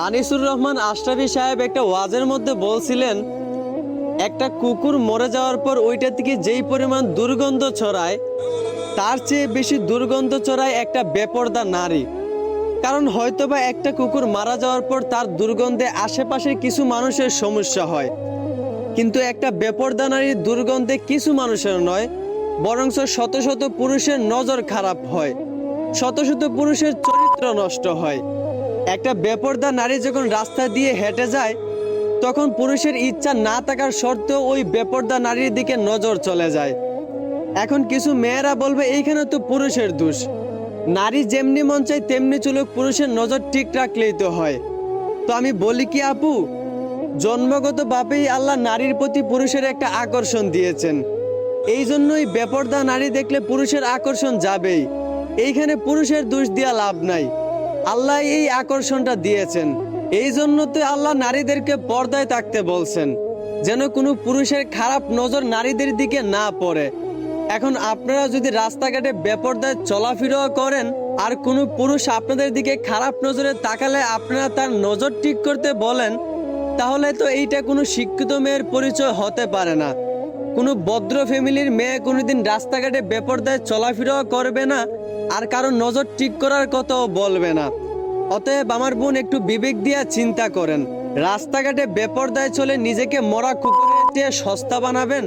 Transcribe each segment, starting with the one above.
আনিসুর রহমান আশরাফী সাহেব একটা ওয়াজের মধ্যে বলছিলেন, একটা কুকুর মরে যাওয়ার পর ওইটা থেকে যেই পরিমাণ দুর্গন্ধ ছড়ায় তার চেয়ে বেশি দুর্গন্ধ ছড়ায় একটা বেপরদা নারী। কারণ হয়তোবা একটা কুকুর মারা যাওয়ার পর তার দুর্গন্ধে আশেপাশে কিছু মানুষের সমস্যা হয়, কিন্তু একটা বেপরদা নারীর দুর্গন্ধে কিছু মানুষের নয়, বরং শত শত পুরুষের নজর খারাপ হয়, শত শত পুরুষের চরিত্র নষ্ট হয়। একটা বেপরদা নারী যখন রাস্তা দিয়ে হেঁটে যায় তখন পুরুষের ইচ্ছা না থাকার সত্ত্বেও ওই বেপরদা নারীর দিকে নজর চলে যায়। এখন কিছু মেয়েরা বলবে এইখানে তো পুরুষের দোষ, নারী যেমনি মন চায় তেমনি চলুক, পুরুষের নজর ঠিক রাখলেই তো হয়। তো আমি বলি কি আপু, জন্মগতভাবেই আল্লাহ নারীর প্রতি পুরুষের একটা আকর্ষণ দিয়েছেন, এই জন্যই বেপরদা নারী দেখলে পুরুষের আকর্ষণ যাবেই। এইখানে পুরুষের দোষ দিয়া লাভ নাই, আল্লাহ এই আকর্ষণটা দিয়েছেন। এই জন্য তো আল্লাহ নারীদেরকে পর্দায় থাকতে বলছেন, যেন কোনো পুরুষের খারাপ নজর নারীদের দিকে না পড়ে। এখন আপনারা যদি রাস্তাঘাটে বেপরদায় চলাফেরা করেন আর কোনো পুরুষ আপনাদের দিকে খারাপ নজরে তাকালে আপনারা তার নজর ঠিক করতে বলেন, তাহলে তো এইটা কোনো শিক্ষিত মেয়ের পরিচয় হতে পারে না। কোনো ভদ্র ফ্যামিলির মেয়ে কোনোদিন রাস্তাঘাটে বেপরদায় চলাফেরা করবে না আর কারো নজর ঠিক করার কথাও বলবে না। অতএব আমার বোন, একটু বিবেক দিয়ে চিন্তা করেন, রাস্তাঘাটে বেপরদায় চলে নিজেকে মরা কুকুরের চেয়ে সস্তা বানাবেন,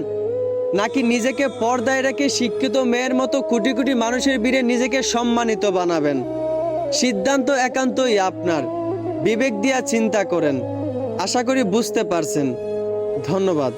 নাকি নিজেকে পর্দায় রেখে শিক্ষিত মেয়ের মতো কোটি কোটি মানুষের ভিড়ে নিজেকে সম্মানিত বানাবেন? সিদ্ধান্ত একান্তই আপনার, বিবেক দিয়ে চিন্তা করেন। আশা করি বুঝতে পারছেন। ধন্যবাদ।